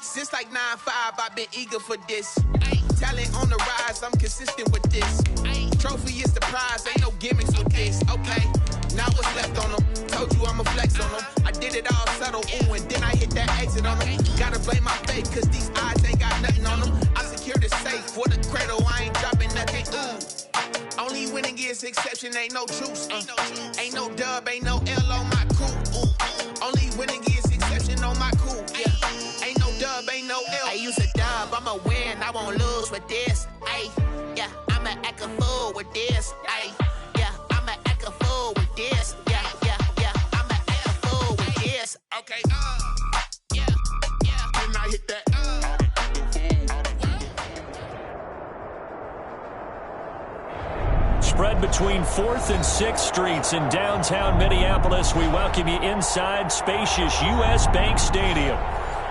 Since like 9-5, I've been eager for this. Talent on the rise, I'm consistent with this. Trophy is the prize, ain't no gimmicks with this. Okay, now what's left on them? Told you I'ma flex on them. I did it all subtle, ooh, and then I hit that exit on them. Gotta blame my faith, cause these eyes ain't got nothing on them. I secured the safe for the cradle, I ain't dropping nothing, ooh. Only winning is exception, ain't no truce. Ain't no dub, ain't no L on my crew. Ooh. Only winning is exception on my crew. Yeah, ain't no dub, ain't no L. I use a dub, I'ma win, I won't lose with this. Ay, yeah, I'ma act a fool with this. Ay, yeah, I'ma act a fool with this. Yeah, I'ma act a fool with this. Okay, yeah, and I hit that. Spread between 4th and 6th Streets in downtown Minneapolis. We welcome you inside spacious U.S. Bank Stadium.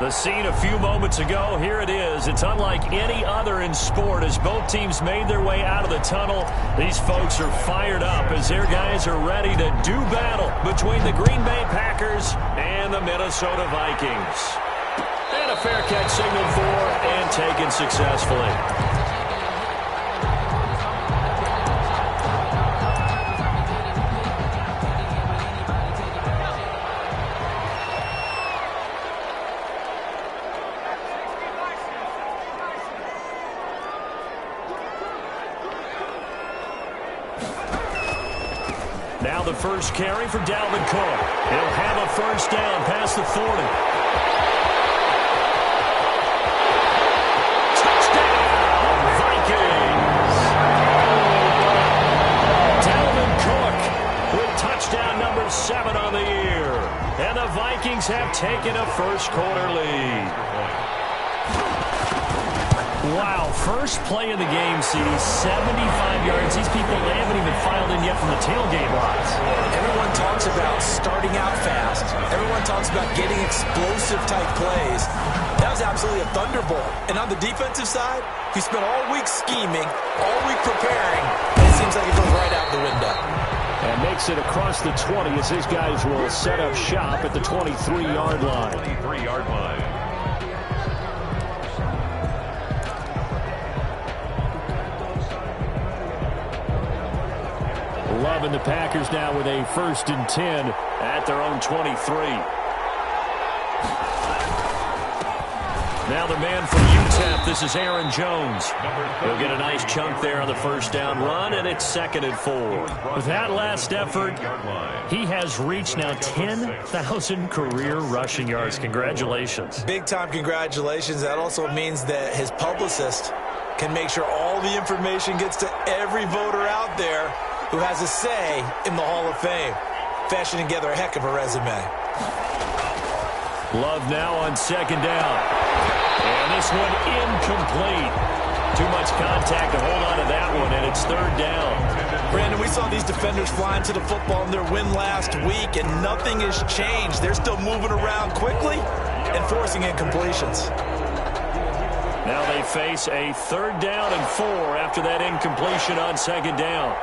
The scene a few moments ago, here it is. It's unlike any other in sport as both teams made their way out of the tunnel. These folks are fired up as their guys are ready to do battle between the Green Bay Packers and the Minnesota Vikings. And a fair catch signaled for and taken successfully. Now the first carry for Dalvin Cook. He'll have a first down past the 40. Touchdown, Vikings! Dalvin Cook with touchdown number 7 on the year. And the Vikings have taken a first quarter lead. Wow, first play of the game, CD, 75 yards. These people, they haven't even filed in yet from the tailgate lots. Everyone talks about starting out fast. Everyone talks about getting explosive-type plays. That was absolutely a thunderbolt. And on the defensive side, he spent all week scheming, all week preparing, and it seems like it goes right out the window. And makes it across the 20 as his guys will set up shop at the 23-yard line. 23-yard line. Love and the Packers now with a 1st and 10 at their own 23. Now the man from UTEP, this is Aaron Jones. He'll get a nice chunk there on the first down run, and it's 2nd and 4. With that last effort, he has reached now 10,000 career rushing yards. Congratulations. Big-time congratulations. That also means that his publicist can make sure all the information gets to every voter out there who has a say in the Hall of Fame. Fashioning together a heck of a resume. Love now on 2nd down. And this one incomplete. Too much contact to hold on to that one, and it's 3rd down. Brandon, we saw these defenders flying to the football in their win last week, and nothing has changed. They're still moving around quickly and forcing incompletions. Now they face a 3rd down and 4 after that incompletion on 2nd down.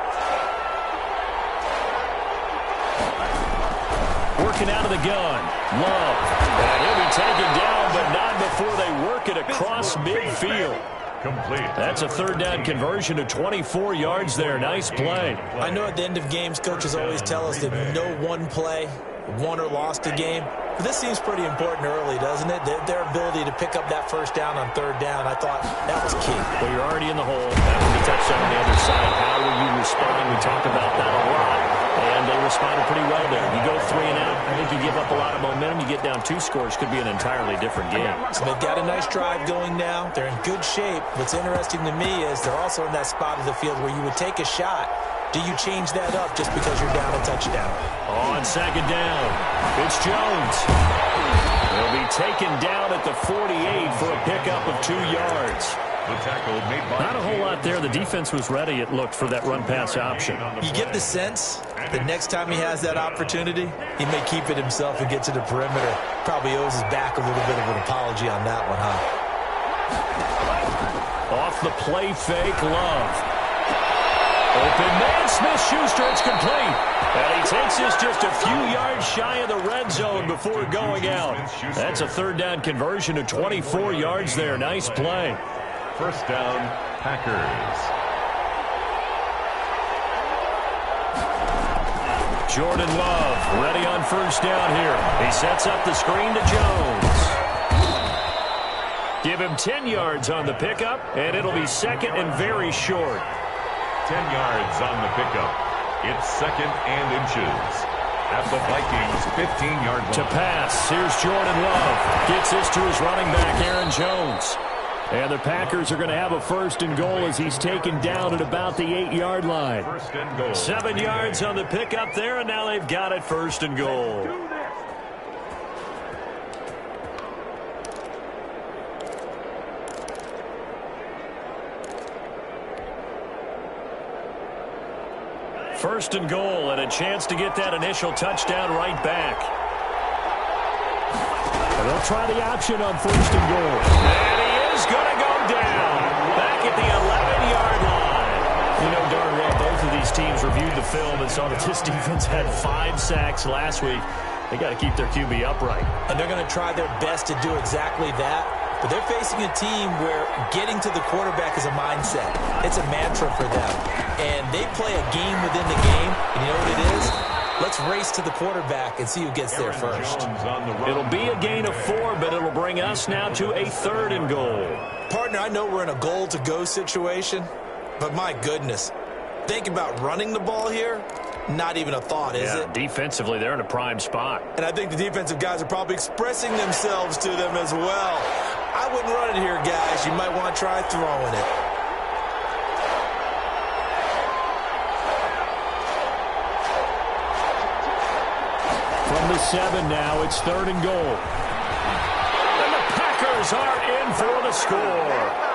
Working out of the gun. Love. And he'll be taken down, but not before they work it across midfield. Complete. That's a 3rd down conversion to 24 yards there. Nice play. I know at the end of games, coaches always tell us that no one play won or lost a game. But this seems pretty important early, doesn't it? Their ability to pick up that first down on 3rd down, I thought that was key. Well, you're already in the hole. After the touchdown on the other side, how will you respond? We talk about that a lot. And they responded pretty well there. You go 3 and out, I think you give up a lot of momentum. You get down 2 scores, could be an entirely different game. So they've got a nice drive going now. They're in good shape. What's interesting to me is they're also in that spot of the field where you would take a shot. Do you change that up just because you're down a touchdown? On 2nd down, it's Jones. He'll be taken down at the 48 for a pickup of 2 yards. The tackle made by Not a whole lot there. The defense was ready, it looked, for that run-pass option. You get the sense that next time he has that opportunity, he may keep it himself and get to the perimeter. Probably owes his back a little bit of an apology on that one, huh? Off the play fake, Love. Open man, Smith-Schuster, it's complete. And he takes this just a few yards shy of the red zone before going out. That's a third down conversion of 24 yards there. Nice play. First down, Packers. Jordan Love ready on first down here. He sets up the screen to Jones. Give him 10 yards on the pickup, and it'll be second and very short. 10 yards on the pickup. It's second and inches at the Vikings' 15-yard line. To pass, here's Jordan Love. Gets this to his running back, Aaron Jones. And the Packers are going to have a first and goal as he's taken down at about the 8-yard line. First and goal. 7 yards on the pickup there, and now they've got it first and goal. First and goal, and a chance to get that initial touchdown right back. And they'll try the option on first and goal. And he is going to go down back at the 11-yard line. You know darn well both of these teams reviewed the film and saw that this defense had 5 sacks last week. They got to keep their QB upright. And they're going to try their best to do exactly that. But they're facing a team where getting to the quarterback is a mindset. It's a mantra for them. And they play a game within the game. And you know what it is? Let's race to the quarterback and see who gets there first. It'll be a gain of 4, but it'll bring us now to a third and goal. Partner, I know we're in a goal-to-go situation, but my goodness. Think about running the ball here. Not even a thought, is it? Defensively, they're in a prime spot. And I think the defensive guys are probably expressing themselves to them as well. I wouldn't run it here, guys. You might want to try throwing it. From the 7 now, it's third and goal. And the Packers are in for the score.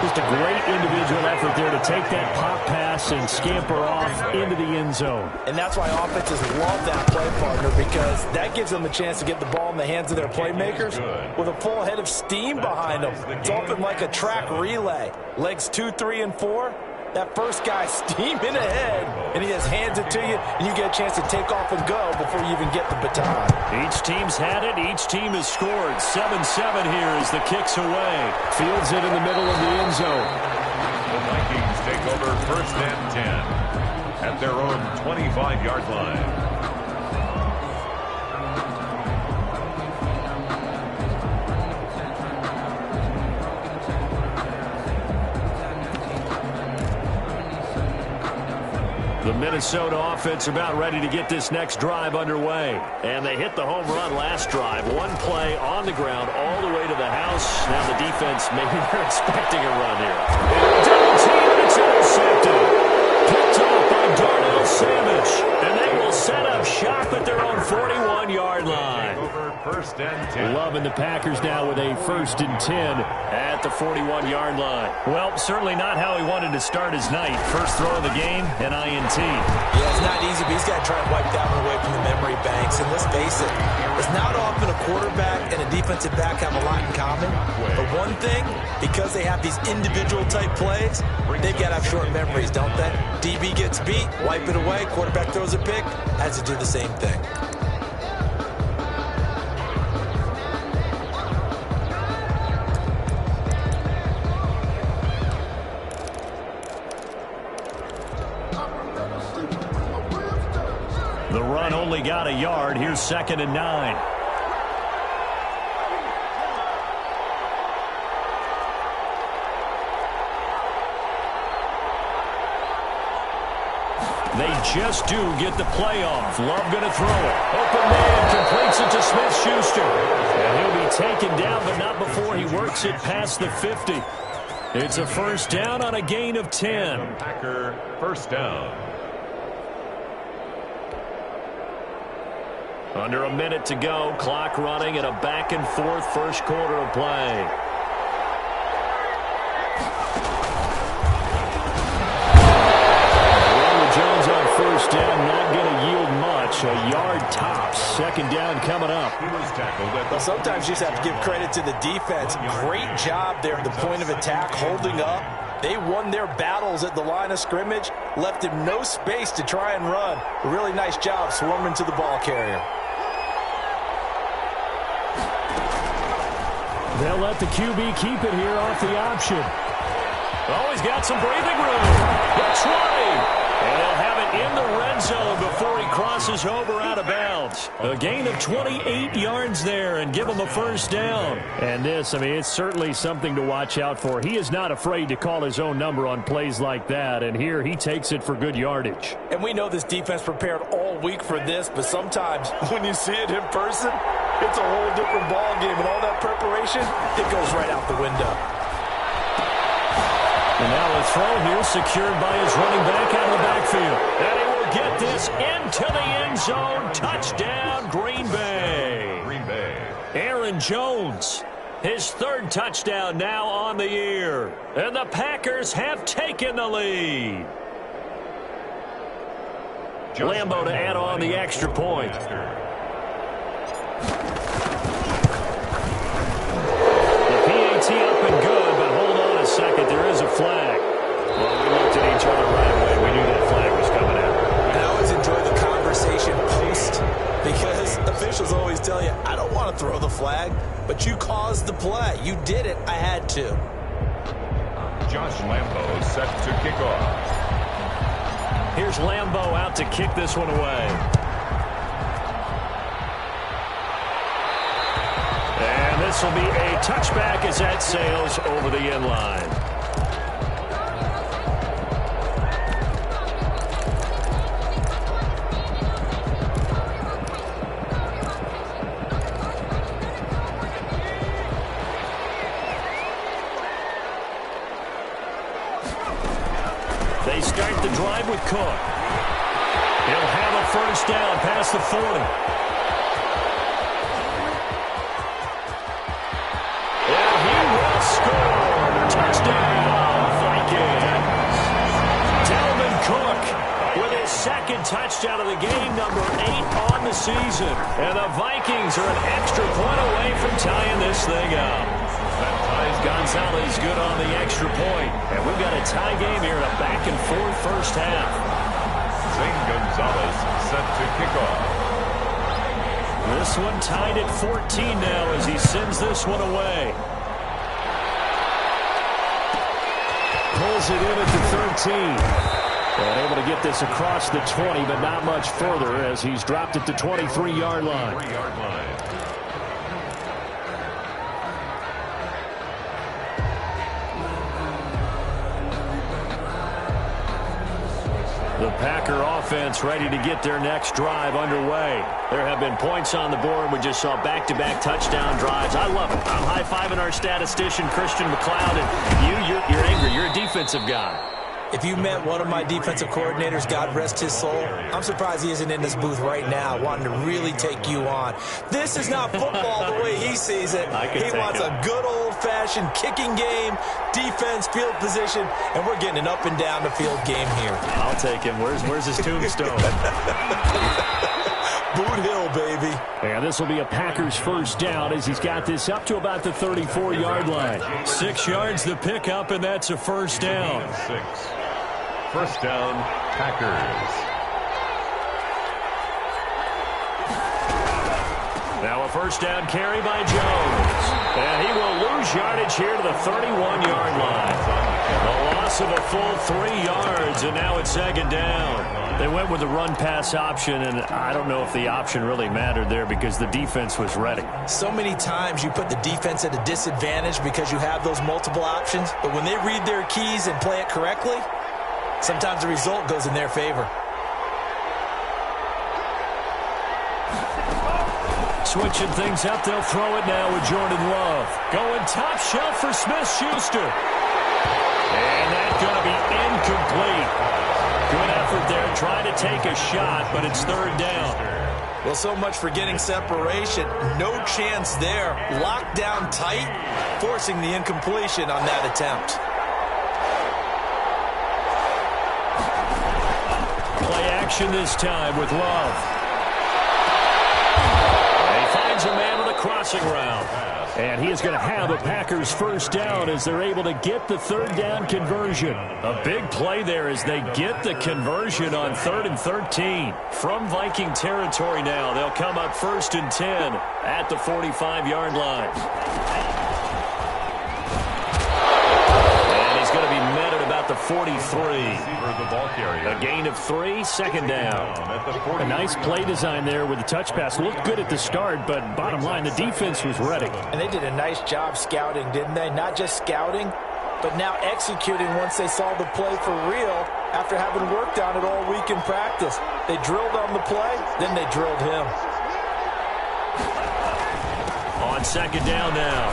Just a great individual effort there to take that pop pass and scamper off into the end zone. And that's why offenses love that play, partner, because that gives them a chance to get the ball in the hands of their playmakers with a full head of steam behind them. It's often like a track relay. Legs 2, 3, and 4. That first guy steaming ahead, and he just hands it to you, and you get a chance to take off and go before you even get the baton. Each team's had it. Each team has scored. 7-7 here as the kick's away. Fields it in the middle of the end zone. The Vikings take over first and 10 at their own 25-yard line. The Minnesota offense about ready to get this next drive underway. And they hit the home run last drive. One play on the ground all the way to the house. Now the defense, maybe they're expecting a run here. Double team, and it's intercepted. Picked off by Darnell Savage. And they will set up shop at their own 41-yard line. First and 10. Loving the Packers now with a first and 10 at the 41-yard line. Well, certainly not how he wanted to start his night. First throw of the game, an INT. Yeah, it's not easy, but he's got to try and wipe that one away from the memory banks. And let's face it, it's not often a quarterback and a defensive back have a lot in common. But one thing, because they have these individual type plays, they've got to have short memories, don't they? DB gets beat, wipe it away, quarterback throws a pick, has to do the same thing. The run only got a yard. Here's second and 9. They just do get the play off. Love going to throw it. Open man completes it to Smith-Schuster. And he'll be taken down, but not before he works it past the 50. It's a first down on a gain of 10. Packer first down. Under a minute to go, clock running, and a back-and-forth first quarter of play. Jones on first down, not going to yield much. A yard tops. Second down coming up. He was tackled at Well, sometimes you just have to give credit to the defense. Great job there at the point of attack, holding up. They won their battles at the line of scrimmage, left him no space to try and run. A really nice job swarming to the ball carrier. They'll let the QB keep it here off the option. Oh, he's got some breathing room. The 20. And they'll have it in the red zone before he crosses over out of bounds. A gain of 28 yards there and give him a first down. And this, I mean, it's certainly something to watch out for. He is not afraid to call his own number on plays like that. And here he takes it for good yardage. And we know this defense prepared all week for this, but sometimes when you see it in person, it's a whole different ball game. And all that preparation, it goes right out the window. And now a throw here secured by his running back out of the backfield. And he will get this into the end zone. Touchdown, Green Bay. Green Bay. Aaron Jones, his third touchdown now on the year. And the Packers have taken the lead. Lambo to add on the extra point. The PAT up and good, but hold on a second. There is a flag. Well, we looked at each other right away. We knew that flag was coming out. And I always enjoy the conversation post because officials always tell you, I don't want to throw the flag, but you caused the play. You did it. I had to. Josh Lambo set to kick off. Here's Lambo out to kick this one away. And this will be a touchback as that sails over the end line. They start the drive with Cook. He'll have a first down past the 40. And he will score. Touchdown, Vikings. Dalvin Cook with his second touchdown of the game, number 8 on the season. And the Vikings are an extra point away from tying this thing up. Gonzalez good on the extra point. And we've got a tie game here in a back-and-forth first half. Zane Gonzalez set to kick off. This one tied at 14 now as he sends this one away. Pulls it in at the 13. And able to get this across the 20, but not much further as he's dropped it to 23-yard line. 3-yard line. The Packer offense ready to get their next drive underway. There have been points on the board. We just saw back-to-back touchdown drives. I love it. I'm high-fiving our statistician, Christian McLeod, and you're angry. You're a defensive guy. If you met one of my defensive coordinators, God rest his soul, I'm surprised he isn't in this booth right now wanting to really take you on. This is not football the way he sees it. He wants a good old-fashioned kicking game, defense, field position, and we're getting an up-and-down-the-field game here. I'll take him. Where's his tombstone? Boot Hill, baby. And this will be a Packers first down as he's got this up to about the 34-yard line. 6 yards the pickup, and that's a first down. 6. First down, Packers. Now a first down carry by Jones. And he will lose yardage here to the 31-yard line. A loss of a full 3 yards, and now it's second down. They went with the run-pass option, and I don't know if the option really mattered there because the defense was ready. So many times you put the defense at a disadvantage because you have those multiple options, but when they read their keys and play it correctly, sometimes the result goes in their favor. Switching things up, they'll throw it now with Jordan Love. Going top shelf for Smith-Schuster. And that's going to be incomplete. Good effort there, trying to take a shot, but it's third down. Well, so much for getting separation. No chance there. Locked down tight, forcing the incompletion on that attempt. Play action this time with Love. And he finds a man with a crossing route. And he is going to have a Packers first down as they're able to get the third down conversion. A big play there as they get the conversion on 3rd and 13. From Viking territory now, they'll come up 1st and 10 at the 45-yard line. And he's going to be met at about the 43. A gain of 3, second down. A nice play design there with the touch pass. Looked good at the start, but bottom line, the defense was ready. And they did a nice job scouting, didn't they? Not just scouting, but now executing once they saw the play for real after having worked on it all week in practice. They drilled on the play, then they drilled him. On second down now,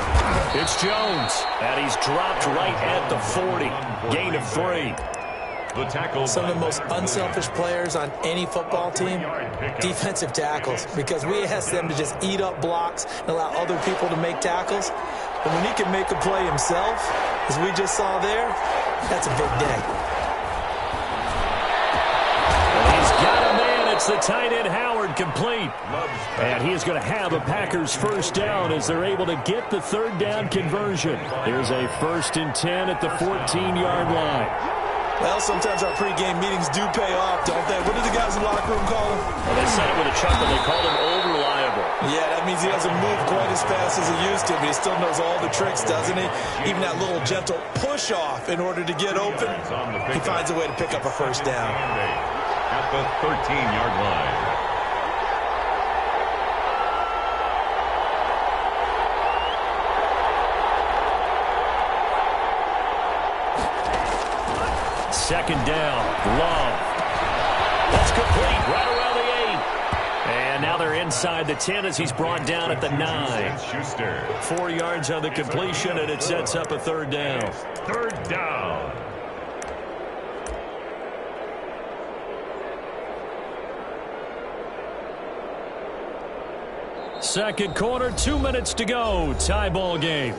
it's Jones, and he's dropped right at the 40. Gain of 3. Some of the most unselfish players on any football team, defensive tackles, because we ask them to just eat up blocks and allow other people to make tackles. But when he can make a play himself, as we just saw there, that's a big day. He's got a man. It's the tight end Howard, complete. And he is going to have a Packers first down as they're able to get the third down conversion. Here's a 1st and 10 at the 14-yard line. Well, sometimes our pregame meetings do pay off, don't they? What do the guys in the locker room call him? Well, they said it with a chuckle. They called him over-reliable. Yeah, that means he doesn't move quite as fast as he used to, but he still knows all the tricks, doesn't he? Even that little gentle push-off in order to get open, he finds a way to pick up a first down. At the 13-yard line. Second down, Love. That's complete, right around the 8. And now they're inside the 10 as he's brought down at the 9. 4 yards on the completion, and it sets up a third down. Third down. Second quarter, 2 minutes to go. Tie ball game.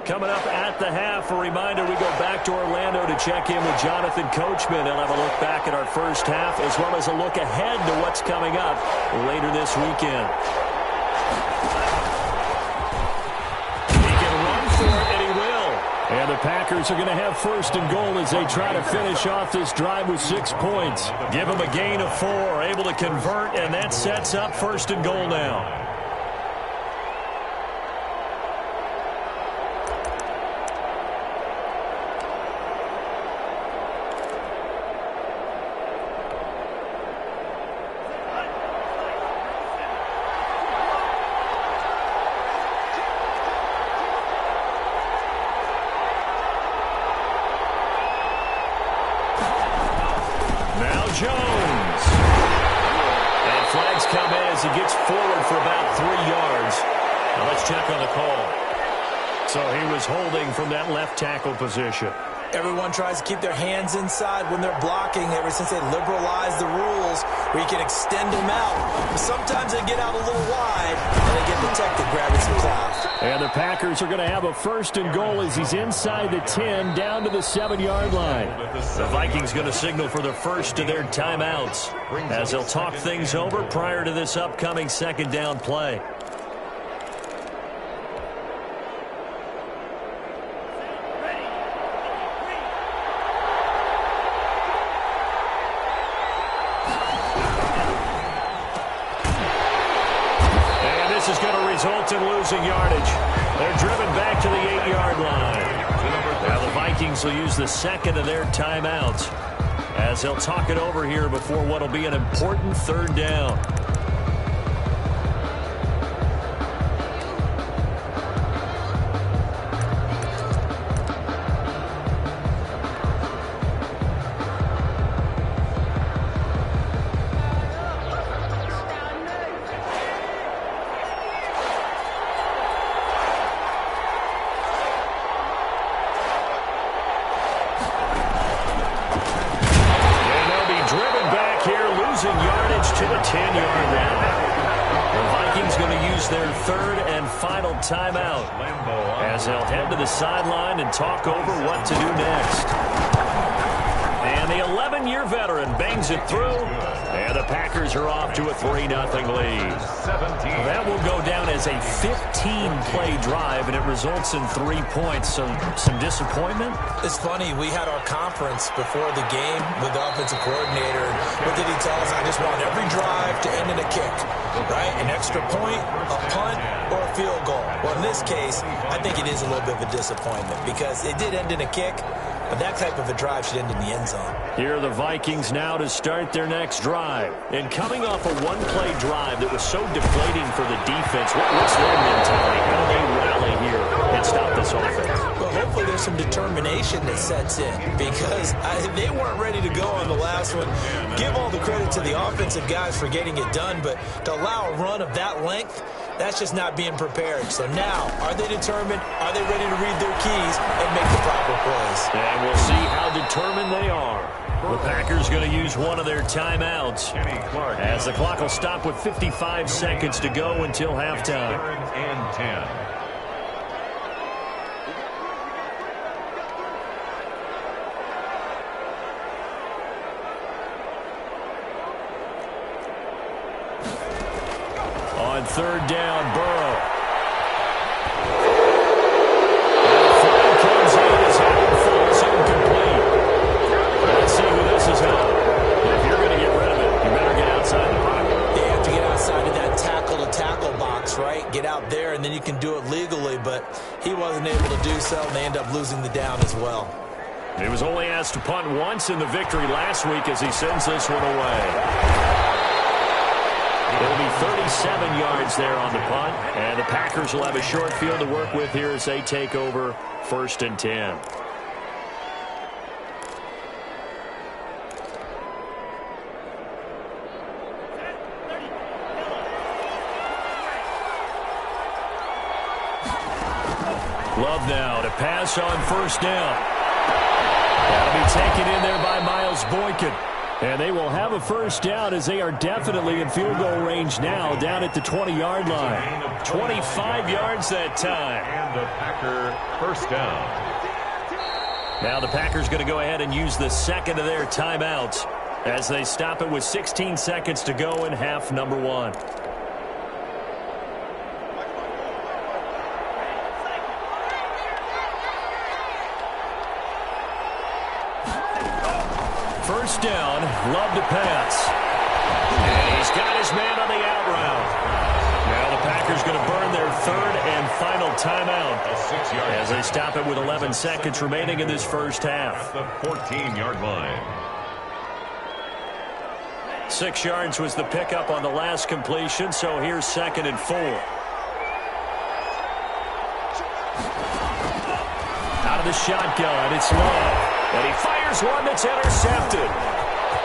Coming up at the half, a reminder, we go back to Orlando to check in with Jonathan Coachman. He'll have a look back at our first half as well as a look ahead to what's coming up later this weekend. He can run for it, and he will. And the Packers are going to have 1st and goal as they try to finish off this drive with 6 points. Give them a gain of 4, able to convert, and that sets up 1st and goal now. Jones. And flags come in as he gets forward for about 3 yards. Now let's check on the call. So he was holding from that left tackle position. Everyone tries to keep their hands inside when they're blocking ever since they liberalized the rules where you can extend them out. But sometimes they get out a little wide and they get detected grabbing some cloth. And the Packers are going to have a 1st and goal as he's inside the 10 down to the 7-yard line. The Vikings going to signal for the first of their timeouts as they'll talk things over prior to this upcoming second down play. This is going to result in losing yardage. They're driven back to the 8-yard line. Now the Vikings will use the second of their timeouts as they'll talk it over here before what will be an important third down. To the 10-yard line. The Vikings going to use their third and final timeout as they'll head to the sideline and talk over what to do next. And the 11-year veteran bangs it through, and the Packers are off to a 3-0 lead. That will go down as a 15-play drive, and it results in 3 points. So some disappointment? It's funny. We had our conference before the game with the offensive coordinator. What did he tell us? I just want every drive to end in a kick, right? An extra point, a punt, or a field goal. Well, in this case, I think it is a little bit of a disappointment because it did end in a kick, but that type of a drive should end in the end zone. Here are the Vikings now to start their next drive. And coming off a one-play drive that was so deflating for the defense, what's their mentality? How do they rally here and stop this offense? Well, hopefully there's some determination that sets in because they weren't ready to go on the last one. Give all the credit to the offensive guys for getting it done, but to allow a run of that length, that's just not being prepared. So now, are they determined? Are they ready to read their keys and make the proper plays? And we'll see how determined they are. The Packers going to use one of their timeouts as the clock will stop with 55 seconds to go until halftime. 3rd and 10. On 3rd down, Burrow. And the flag comes in as Allen falls incomplete. Let's see who this is on. If you're going to get rid of it, you better get outside the pocket. They have to get outside of that tackle-to-tackle box, right? Get out there, and then you can do it legally, but he wasn't able to do so, and they end up losing the down as well. He was only asked to punt once in the victory last week as he sends this one away. It'll be 37 yards there on the punt, and the Packers will have a short field to work with here as they take over 1st and 10. Love now to pass on 1st down. That'll be taken in there by Miles Boykin. And they will have a 1st down as they are definitely in field goal range now down at the 20-yard line. 25 yards that time. And the Packer 1st down. Now the Packers going to go ahead and use the second of their timeouts as they stop it with 16 seconds to go in half number 1. First down, Love to pass. And he's got his man on the out route. Now the Packers going to burn their 3rd and final timeout as they stop it with 11 seconds remaining in this first half. At the 14-yard line. 6 yards was the pickup on the last completion, so here's 2nd and 4. Out of the shotgun, it's Love. And he fires one that's intercepted.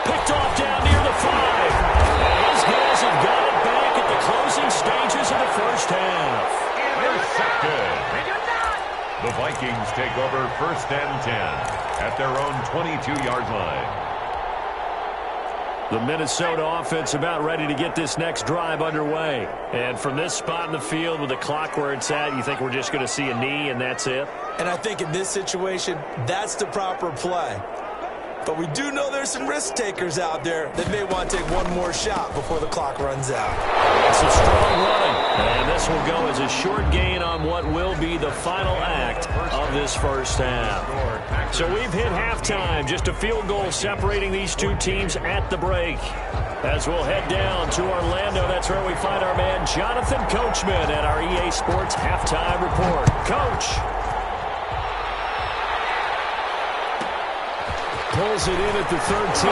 Picked off down near the 5. And his guys have got it back at the closing stages of the first half. Intercepted. The Vikings take over 1st and 10 at their own 22-yard line. The Minnesota offense about ready to get this next drive underway. And from this spot in the field with the clock where it's at, you think we're just going to see a knee and that's it? And I think in this situation, that's the proper play. But we do know there's some risk takers out there that may want to take one more shot before the clock runs out. It's a strong run. And this will go as a short gain on what will be the final act of this first half. So we've hit halftime. Just a field goal separating these two teams at the break. As we'll head down to Orlando, that's where we find our man Jonathan Coachman at our EA Sports Halftime Report. Coach. Pulls it in at the 13.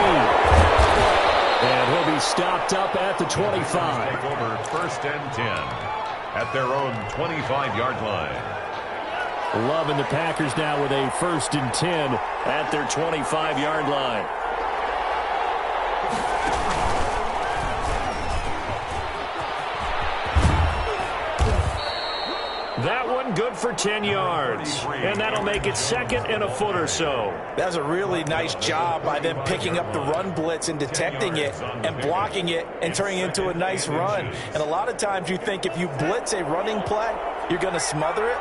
And he'll be stopped up at the 25. Take over 1st and 10 at their own 25-yard line. Love and the Packers now with a 1st and 10 at their 25-yard line. That one good for 10 yards. And that'll make it 2nd and a foot or so. That's a really nice job by them picking up the run blitz and detecting it and blocking it and turning it into a nice run. And a lot of times you think if you blitz a running play, you're going to smother it.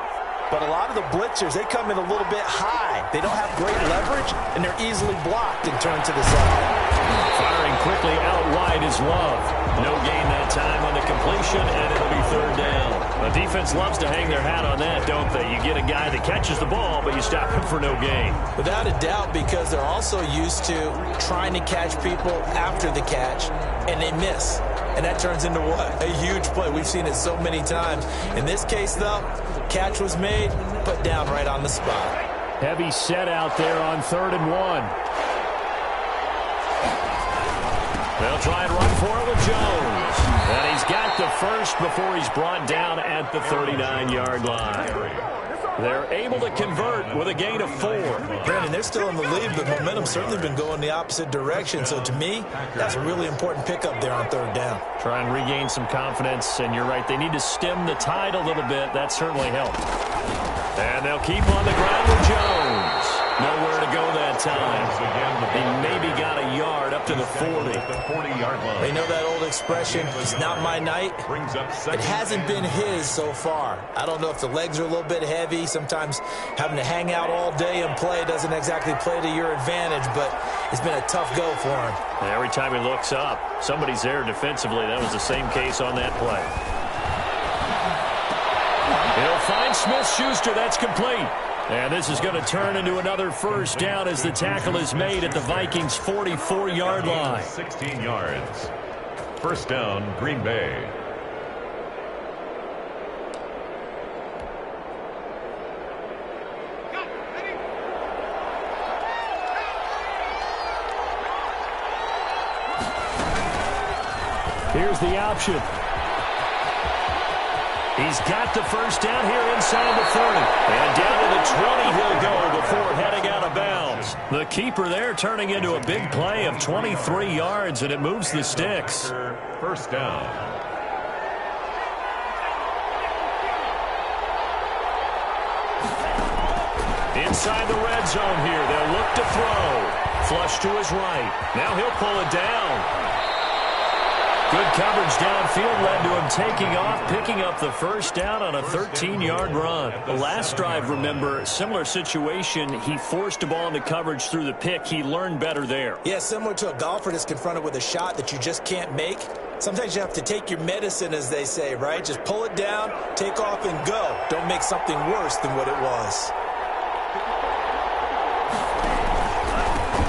But a lot of the blitzers, they come in a little bit high. They don't have great leverage, and they're easily blocked and turned to the side. Firing quickly out wide is Love. No gain that time on the completion, and it'll be third down. The defense loves to hang their hat on that, don't they? You get a guy that catches the ball, but you stop him for no gain. Without a doubt, because they're also used to trying to catch people after the catch, and they miss. And that turns into what? A huge play. We've seen it so many times. In this case, though, catch was made, put down right on the spot. Heavy set out there on 3rd and 1. They'll try and run for it with Jones. And he's got the first before he's brought down at the 39-yard line. They're able to convert with a gain of 4. Brandon, they're still in the lead, but momentum's certainly been going the opposite direction. So to me, that's a really important pickup there on 3rd down. Try and regain some confidence, and you're right. They need to stem the tide a little bit. That certainly helped. And they'll keep on the ground with Jones. Nowhere to go that time. He maybe got a yard up to the 40. They know that old expression, it's not my night. It hasn't been his so far. I don't know if the legs are a little bit heavy. Sometimes having to hang out all day and play doesn't exactly play to your advantage, but it's been a tough go for him. And every time he looks up, somebody's there defensively. That was the same case on that play. He'll find Smith-Schuster. That's complete. And this is going to turn into another first down as the tackle is made at the Vikings' 44-yard line. 16 yards. First down, Green Bay. Here's the option. He's got the first down here inside the 30. And down to the 20 he'll go before heading out of bounds. The keeper there turning into a big play of 23 yards, and it moves the sticks. First down. Inside the red zone here. They'll look to throw. Flush to his right. Now he'll pull it down. Good coverage downfield led to him taking off, picking up the first down on a 13-yard run. The last drive, remember, similar situation. He forced a ball into coverage through the pick. He learned better there. Yeah, similar to a golfer that's confronted with a shot that you just can't make. Sometimes you have to take your medicine, as they say, right? Just pull it down, take off, and go. Don't make something worse than what it was.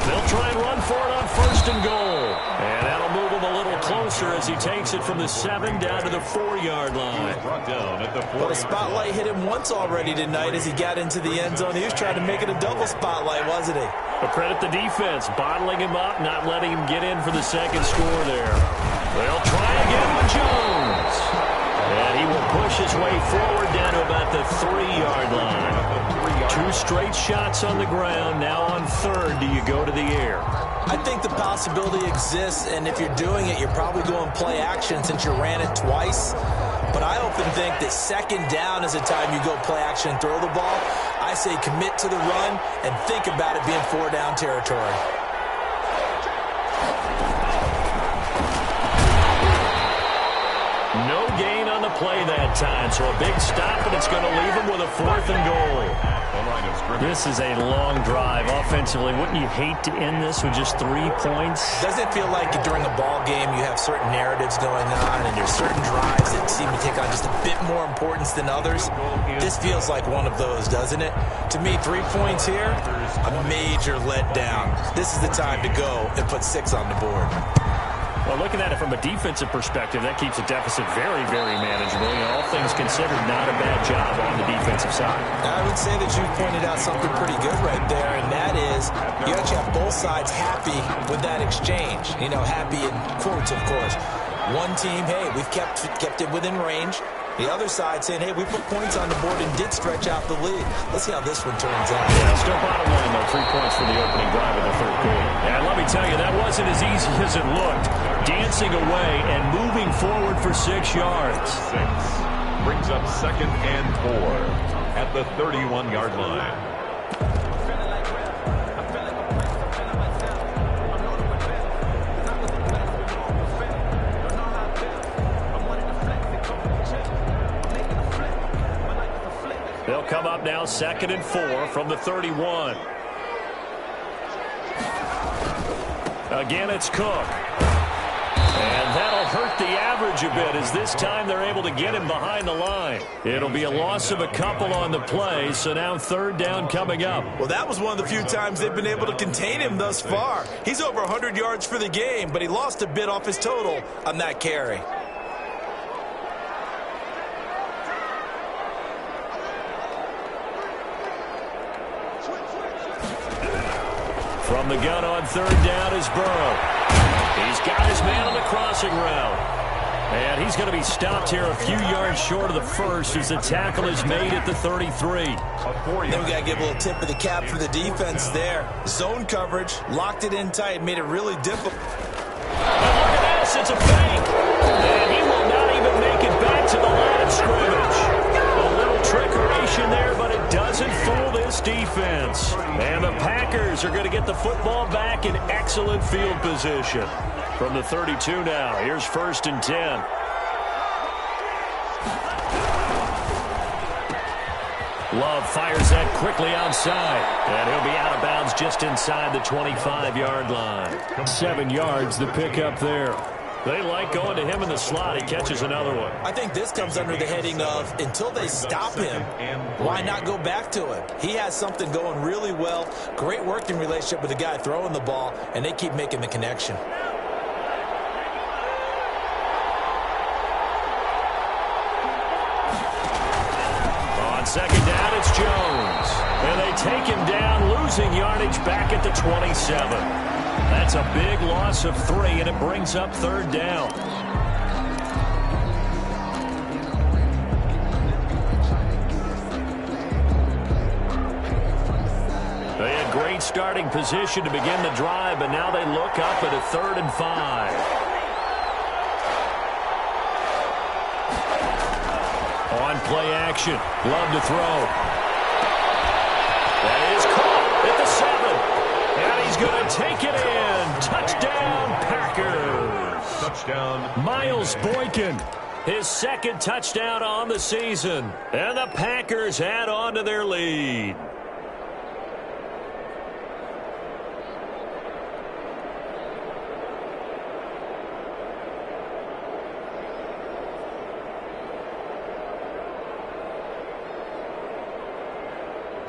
They'll try and run for it on 1st and goal. And that'll move him a little closer as he takes it from the 7 down to the 4-yard line. Well, the spotlight hit him once already tonight as he got into the end zone. He was trying to make it a double spotlight, wasn't he? But credit the defense, bottling him up, not letting him get in for the second score there. They'll try again with Jones. And he will push his way forward down to about the 3-yard line. 2 straight shots on the ground. Now on 3rd, do you go to the air? I think the possibility exists, and if you're doing it, you're probably going play action since you ran it twice. But I often think that 2nd down is the time you go play action and throw the ball. I say commit to the run and think about it being 4-down territory. No gain on the play that time, so a big stop, and it's going to leave him with a 4th and goal. This is a long drive offensively. Wouldn't you hate to end this with just 3 points? Doesn't it feel like during a ball game you have certain narratives going on and there's certain drives that seem to take on just a bit more importance than others? This feels like one of those, doesn't it? To me, 3 points here, a major letdown. This is the time to go and put 6 on the board. Well, looking at it from a defensive perspective, that keeps the deficit very, very manageable. You know, all things considered, not a bad job on the defensive side. I would say that you pointed out something pretty good right there, and that is you actually have both sides happy with that exchange. You know, happy in quotes, of course. One team, hey, we've kept it within range. The other side saying, hey, we put points on the board and did stretch out the lead. Let's see how this one turns out. Yeah, still bottom line, though. 3 points for the opening drive of the 3rd quarter. And let me tell you, that wasn't as easy as it looked. Dancing away and moving forward for 6 yards. 6 brings up 2nd and 4 at the 31-yard line. They'll come up now 2nd and 4 from the 31. Again, it's Cook. And that'll hurt the average a bit as this time they're able to get him behind the line. It'll be a loss of a couple on the play, so now 3rd down coming up. Well, that was one of the few times they've been able to contain him thus far. He's over 100 yards for the game, but he lost a bit off his total on that carry. From the gun on 3rd down is Burrow. He's got his man on the crossing route. And he's going to be stopped here a few yards short of the first as the tackle is made at the 33. Then we got to give a little tip of the cap for the defense there. Zone coverage, locked it in tight, made it really difficult. And look at this, it's a fake. And he will not even make it back to the line of scrimmage. A little trickeration there, but it doesn't fool this defense. And the Packers are going to get the football back in excellent field position. From the 32 now, here's 1st and 10. Love fires that quickly outside. And he'll be out of bounds just inside the 25-yard line. 7 yards, the pickup there. They like going to him in the slot. He catches another one. I think this comes under the heading of until they stop him, why not go back to him? He has something going really well. Great working relationship with the guy throwing the ball, and they keep making the connection. On 2nd down, it's Jones. And they take him down, losing yardage back at the 27. That's a big loss of 3, and it brings up 3rd down. They had great starting position to begin the drive, but now they look up at a 3rd and 5. On play action, Love to throw. That is caught at the 7. And he's going to take it in. Touchdown, Packers. Touchdown. Miles Boykin, his 2nd touchdown on the season. And the Packers add on to their lead.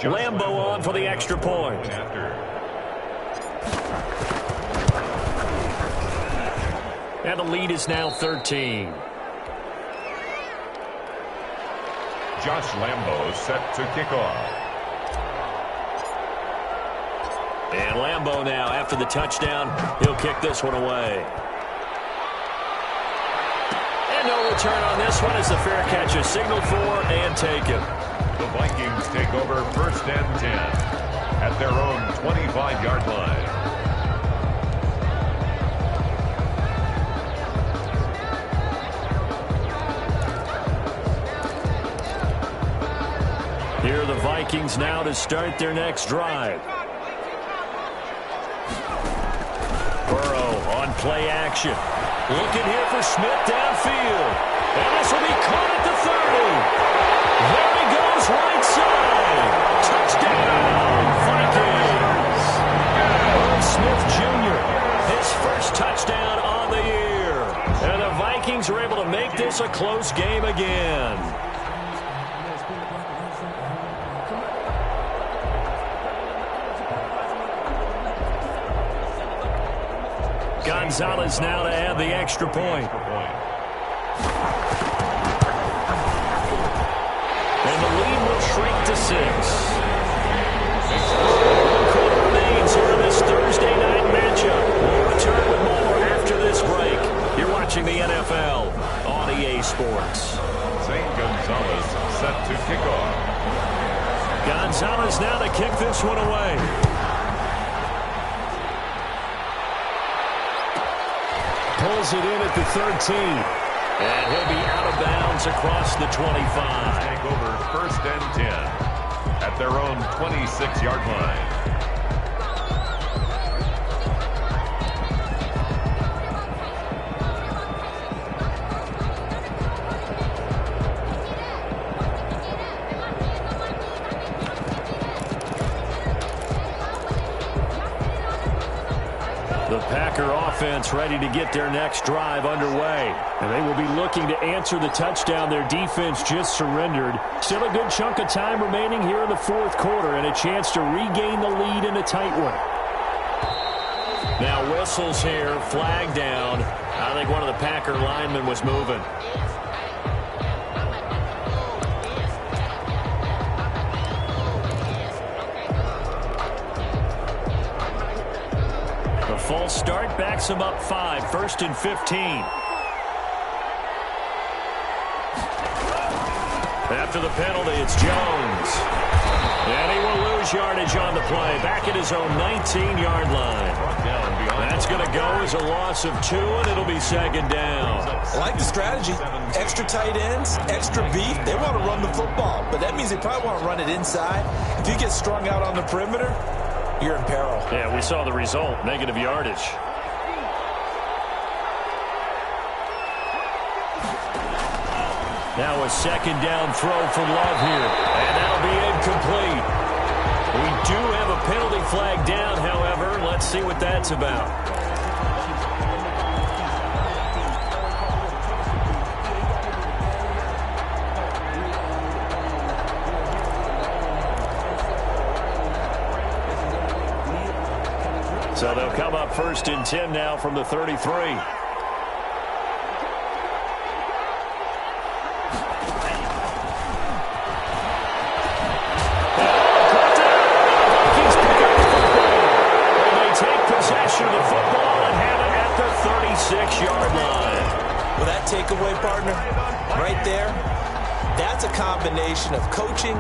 Lambo on for the extra point. And the lead is now 13. Josh Lambo set to kick off. And Lambo now, after the touchdown, he'll kick this one away. And no return on this one as the fair catch is signaled for and taken. The Vikings take over 1st and 10 at their own 25-yard line. Here are the Vikings now to start their next drive. Burrow on play action. Looking here for Smith downfield. And this will be caught at the 30. There he goes right side. Touchdown, Vikings. Irv Smith Jr., his 1st touchdown on the year. And the Vikings are able to make this a close game again. Gonzalez now to add the extra point. And the lead will shrink to 6. Quarter remains here in this Thursday night matchup. We'll return with more after this break. You're watching the NFL on EA Sports. St. Gonzalez set to kick off. Gonzalez now to kick this one away. Pulls it in at the 13. And he'll be out of bounds across the 25. Take over 1st and 10 at their own 26-yard line. offense ready to get their next drive underway. And they will be looking to answer the touchdown their defense just surrendered. Still a good chunk of time remaining here in the fourth quarter and a chance to regain the lead in a tight one. Now whistles here, flag down. I think one of the Packer linemen was moving. The false start backs him up 5, 1st and 15. After the penalty, it's Jones. And he will lose yardage on the play. Back at his own 19-yard line. That's going to go as a loss of 2, and it'll be 2nd down. I like the strategy. Extra tight ends, extra beef. They want to run the football, but that means they probably want to run it inside. If you get strung out on the perimeter, you're in peril. Yeah, we saw the result, negative yardage. Now a 2nd down throw from Love here, and that'll be incomplete. We do have a penalty flag down, however. Let's see what that's about. So they'll come up 1st and 10 now from the 33. Takeaway, partner, right there, that's a combination of coaching,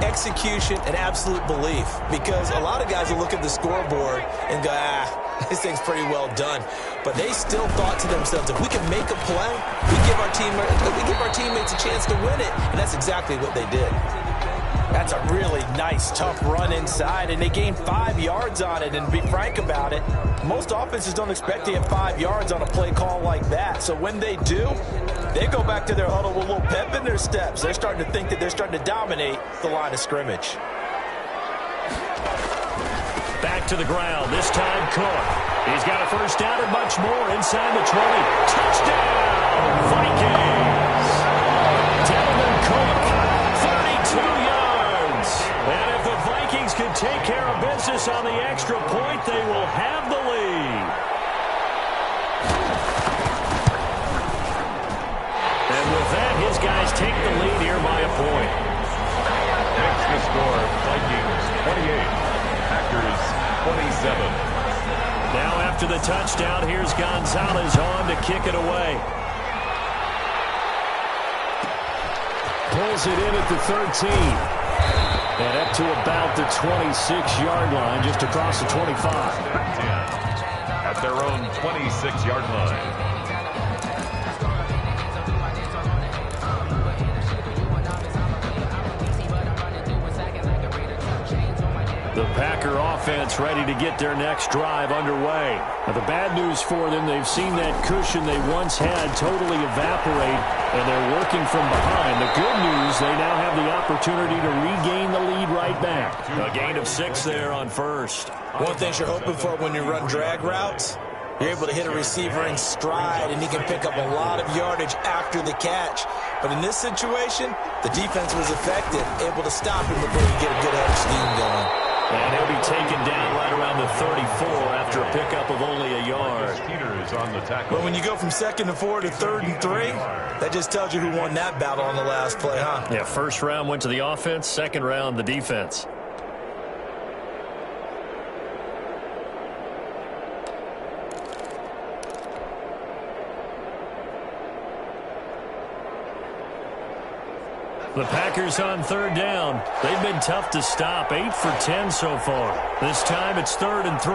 execution, and absolute belief. Because a lot of guys will look at the scoreboard and go, this thing's pretty well done. But they still thought to themselves, if we can make a play, we give our teammates a chance to win it. And that's exactly what they did. That's a really nice, tough run inside, and they gained 5 yards on it. And to be frank about it, most offenses don't expect to get 5 yards on a play call like that. So when they do, they go back to their huddle with a little pep in their steps. They're starting to think that they're starting to dominate the line of scrimmage. Back to the ground, this time Cook. He's got a first down and much more inside the 20. Touchdown, Vikings! Dalvin Cook, 32 yards. And if the Vikings can take care of business on the extra point, they will have the lead. And with that, his guys take the lead here by a point. Next to score, Vikings 28, Packers 27. Now after the touchdown, here's Gonzalez on to kick it away. Pulls it in at the 13. And up to about the 26-yard line, just across the 25. At their own 26-yard line. The Packer offense ready to get their next drive underway. Now, the bad news for them, they've seen that cushion they once had totally evaporate, and they're working from behind. The good news, they now have the opportunity to regain the lead right back. A gain of 6 there on first. One thing you're hoping for when you run drag routes, you're able to hit a receiver in stride, and he can pick up a lot of yardage after the catch. But in this situation, the defense was effective, able to stop him before you get a good head scheme going. And he'll be taken down right around the 34 after a pickup of only a yard. But when you go from 2nd and 4 to 3rd and 3, that just tells you who won that battle on the last play, huh? Yeah, first round went to the offense, second round the defense. The Packers on 3rd down. They've been tough to stop. 8 for 10 so far. This time it's 3rd and 3.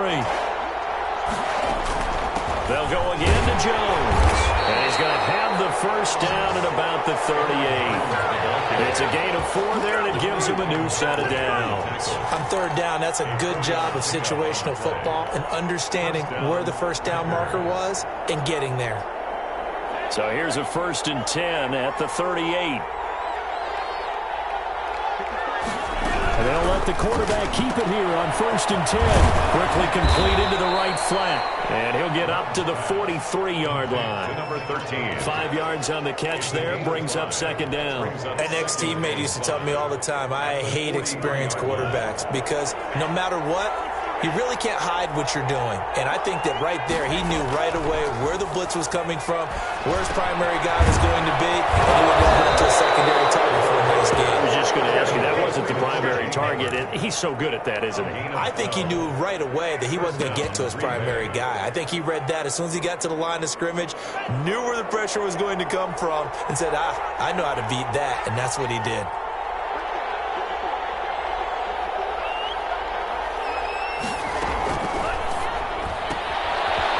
They'll go again to Jones. And he's going to have the first down at about the 38. It's a gain of 4 there, and it gives him a new set of downs. On 3rd down, that's a good job of situational football and understanding where the first down marker was and getting there. So here's a 1st and 10 at the 38. And they'll let the quarterback keep it here on 1st and 10. Quickly complete into the right flat. And he'll get up to the 43-yard line. To number 13. 5 yards on the catch there, brings up 2nd down. An ex-teammate used to tell me all the time, I hate experienced quarterbacks because no matter what, you really can't hide what you're doing. And I think that right there, he knew right away where the blitz was coming from, where his primary guy was going to be, and he would move into a secondary target for a nice game. I was just going to ask you, that wasn't the primary target. He's so good at that, isn't he? I think he knew right away that he wasn't going to get to his primary guy. I think he read that as soon as he got to the line of scrimmage, knew where the pressure was going to come from, and said, I know how to beat that, and that's what he did.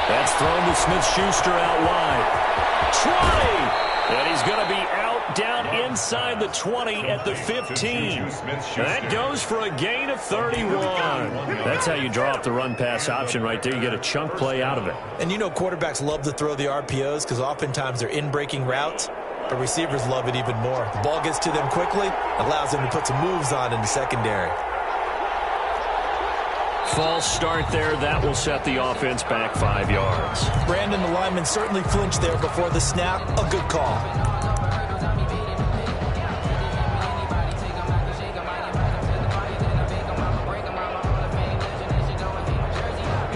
That's thrown to Smith-Schuster out wide. 20! And he's going to be out down inside the 20 at the 15. That goes for a gain of 31. That's how you draw up the run-pass option right there. You get a chunk play out of it. And you know quarterbacks love to throw the RPOs because oftentimes they're in-breaking routes. But receivers love it even more. The ball gets to them quickly, allows them to put some moves on in the secondary. False start there. That will set the offense back 5 yards. Brandon, the lineman, certainly flinched there before the snap. A good call.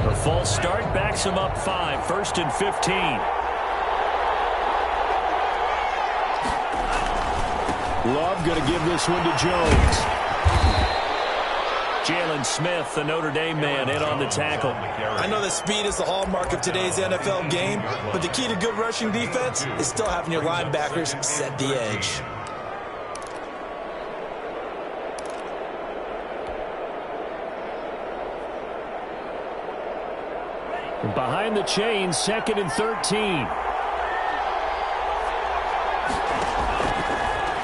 The false start backs him up 5. 1st and 15. Love going to give this one to Jones. Jalen Smith, the Notre Dame man, in on the tackle. I know that speed is the hallmark of today's NFL game, but the key to good rushing defense is still having your linebackers set the edge. Behind the chain, 2nd and 13.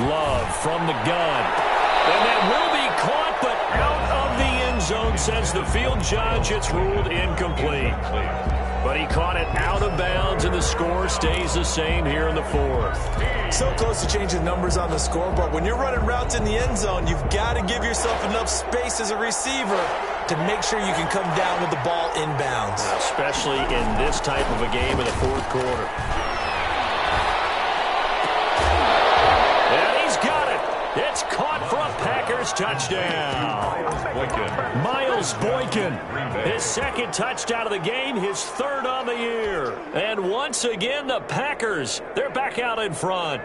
Love from the gun. And that will be caught, but out of the end zone, says the field judge. It's ruled incomplete. But he caught it out of bounds, and the score stays the same here in the 4th. So close to changing numbers on the scoreboard. When you're running routes in the end zone, you've got to give yourself enough space as a receiver to make sure you can come down with the ball inbounds. Especially in this type of a game in the 4th quarter. And he's got it. It's caught for a Packers touchdown. Miles Boykin, his 2nd touchdown of the game, his 3rd on the year. And once again, the Packers, they're back out in front.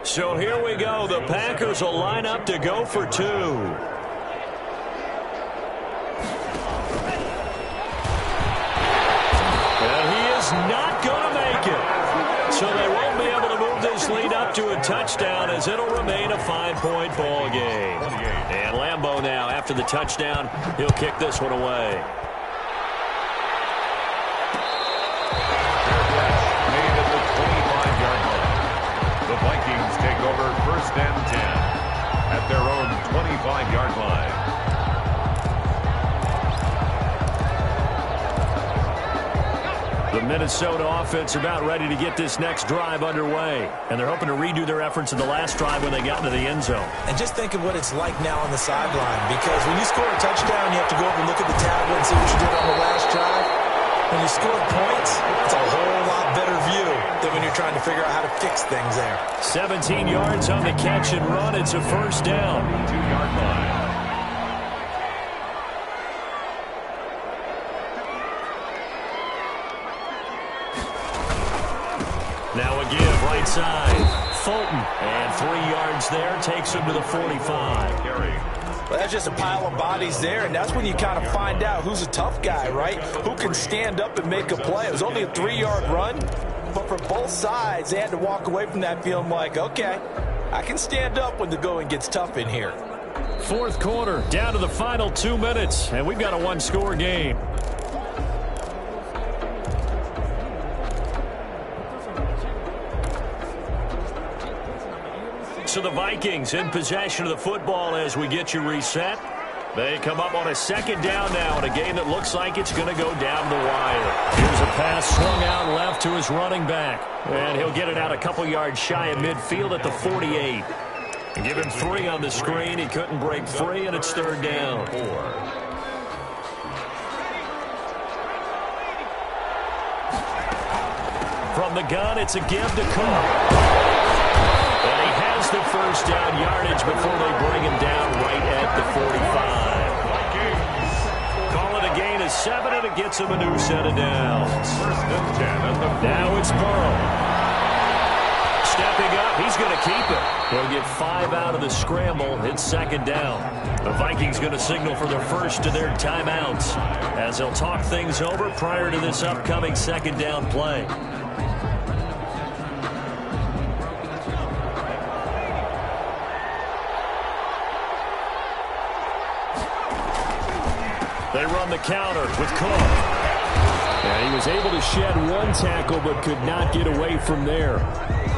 So here we go. The Packers will line up to go for 2. And he is not going to make it. So they won't be able to move this lead up to a touchdown as it'll remain a 5-point ball game. And Lambeau now, after the touchdown, he'll kick this one away. Made at the 25-yard line. The Vikings take over 1st and 10 at their own 25-yard line. The Minnesota offense about ready to get this next drive underway. And they're hoping to redo their efforts in the last drive when they got into the end zone. And just think of what it's like now on the sideline, because when you score a touchdown, you have to go over and look at the tablet and see what you did on the last drive. When you score points, it's a whole lot better view than when you're trying to figure out how to fix things there. 17 yards on the catch and run. It's a 1st down. 2-yard line. Now a give, right side. Fulton. And 3 yards there. Takes him to the 45. Well, that's just a pile of bodies there, and that's when you kind of find out who's a tough guy, right? Who can stand up and make a play. It was only a 3-yard run, but for both sides, they had to walk away from that feeling like, okay, I can stand up when the going gets tough in here. 4th quarter, down to the final 2 minutes, and we've got a 1-score game. So the Vikings in possession of the football as we get you reset. They come up on a 2nd down now in a game that looks like it's going to go down the wire. Here's a pass swung out left to his running back. And he'll get it out a couple yards shy of midfield at the 48. Give him 3 on the screen. He couldn't break free, and it's 3rd down. From the gun, it's a give to Cook. And he has the 1st down yardage before they bring him down right at the 45. Call it a gain of 7, and it gets him a new set of downs. 1st and 10 at the 40. Now it's Burrow. Stepping up, he's going to keep it. He'll get 5 out of the scramble. It's 2nd down. The Vikings going to signal for the first of their timeouts as they'll talk things over prior to this upcoming 2nd down play. They run the counter with Cook. And he was able to shed 1 tackle but could not get away from there.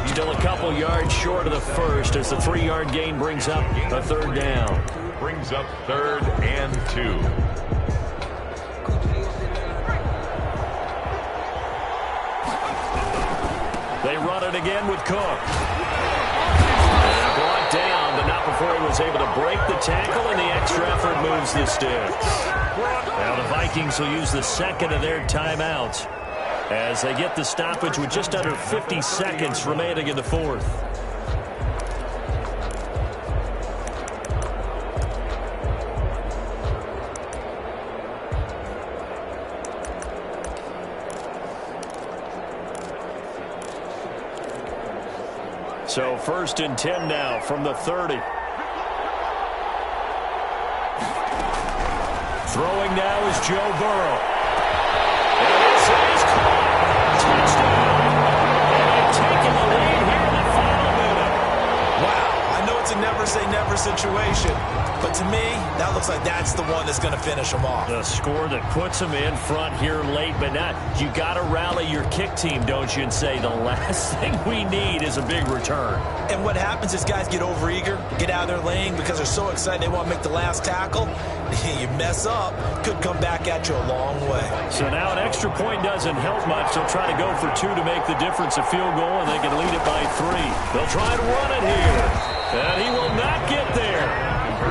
Still a couple yards short of the first as the 3-yard gain brings up a 3rd down. Brings up 3rd and 2. They run it again with Cook. And brought down, but not before he was able to break the tackle, and the extra effort moves the sticks. Now the Vikings will use the 2nd of their timeouts as they get the stoppage with just under 50 seconds remaining in the 4th. So 1st and 10 now from the 30. Throwing now is Joe Burrow. And this is caught. Touchdown. And they've taken the lead here in the final minute. Wow, I know it's a never-say-never situation, but to me, that looks like that's the one that's going to finish them off. The score that puts them in front here late, but not. You got to rally your kick team, don't you, and say the last thing we need is a big return. And what happens is guys get overeager, get out of their lane because they're so excited they want to make the last tackle. You mess up, could come back at you a long way. So now an extra point doesn't help much. They'll try to go for 2 to make the difference, a field goal, and they can lead it by 3. They'll try and run it here, and he will not get there.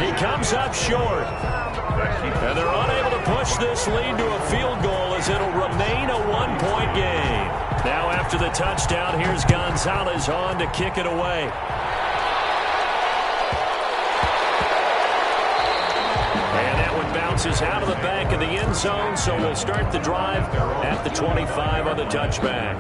He comes up short, and they're unable to push this lead to a field goal as it'll remain a 1-point game. Now after the touchdown, here's Gonzalez on to kick it away. And that one bounces out of the back of the end zone, so we'll start the drive at the 25 on the touchback.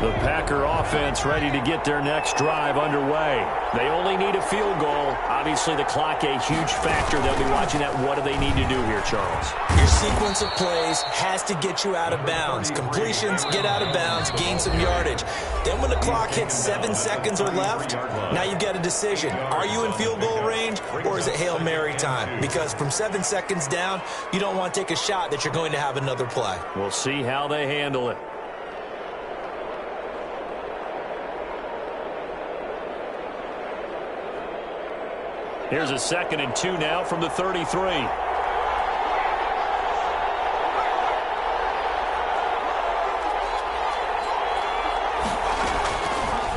The Packer offense ready to get their next drive underway. They only need a field goal. Obviously, the clock a huge factor. They'll be watching that. What do they need to do here, Charles? Your sequence of plays has to get you out of bounds. Completions, get out of bounds, gain some yardage. Then when the clock hits 7 seconds or left, now you've got a decision. Are you in field goal range, or is it Hail Mary time? Because from 7 seconds down, you don't want to take a shot that you're going to have another play. We'll see how they handle it. Here's a 2nd and 2 now from the 33.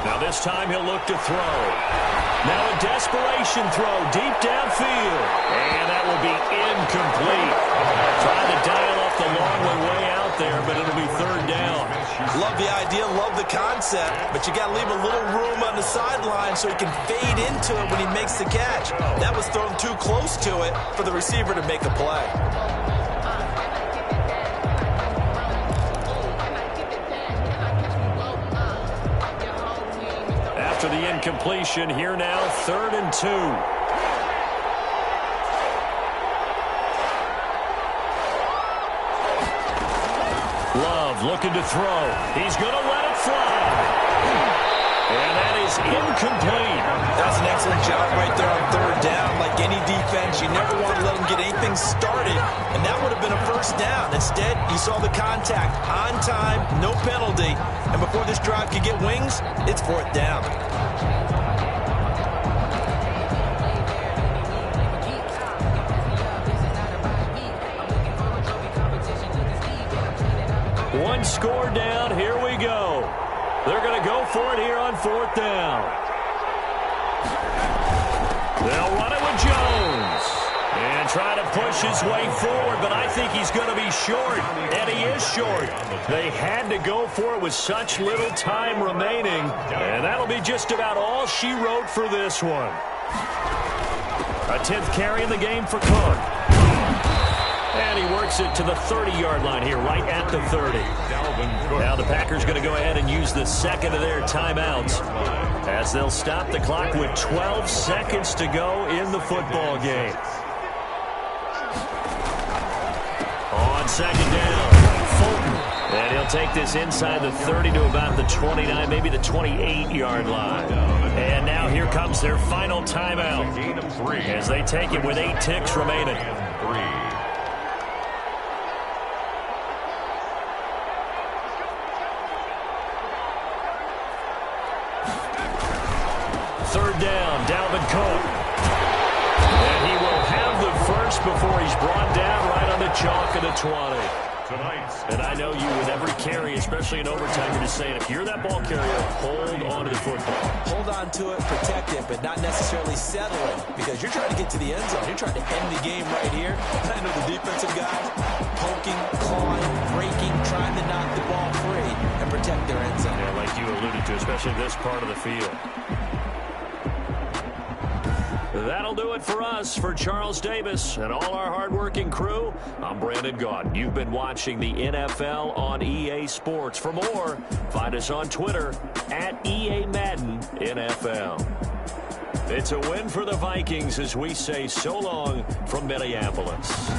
Now this time he'll look to throw. Now a desperation throw deep downfield. And that will be incomplete. Trying to dial up the long way out there, but it'll be 3rd down. Love the idea, love the concept, but you got to leave a little room on the sideline so he can fade into it when he makes the catch. That was thrown too close to it for the receiver to make a play. After the incompletion, here now, 3rd and 2. Love looking to throw. He's going to let it fly. And that is incomplete. That's an excellent job right there on 3rd down. Like any defense, you never want to let them get anything started, and that would have been a 1st down. Instead, you saw the contact on time, no penalty, and before this drive could get wings, it's 4th down. One score down. Here we go. They're going to go for it here on fourth down. They'll run it with Jones. And try to push his way forward, but I think he's going to be short. And he is short. They had to go for it with such little time remaining. And that'll be just about all she wrote for this one. A 10th carry in the game for Cook. And he works it to the 30-yard line here, right at the 30. Now the Packers going to go ahead and use the second of their timeouts as they'll stop the clock with 12 seconds to go in the football game. On second down, Fulton. And he'll take this inside the 30 to about the 29, maybe the 28-yard line. And now here comes their final timeout as they take it with 8 ticks remaining. Third down, Dalvin Cook. And he will have the first before he's brought down right on the chalk of the 20. And I know you with every carry, especially in overtime, you're just saying, if you're that ball carrier, hold on to the football. Hold on to it, protect it, but not necessarily settle it, because you're trying to get to the end zone. You're trying to end the game right here. I know the defensive guys poking, clawing, breaking, trying to knock the ball free and protect their end zone. Yeah, like you alluded to, especially this part of the field. That'll do it for us. For Charles Davis and all our hardworking crew, I'm Brandon Gaudin. You've been watching the NFL on EA Sports. For more, find us on Twitter at EA Madden NFL. It's a win for the Vikings as we say so long from Minneapolis.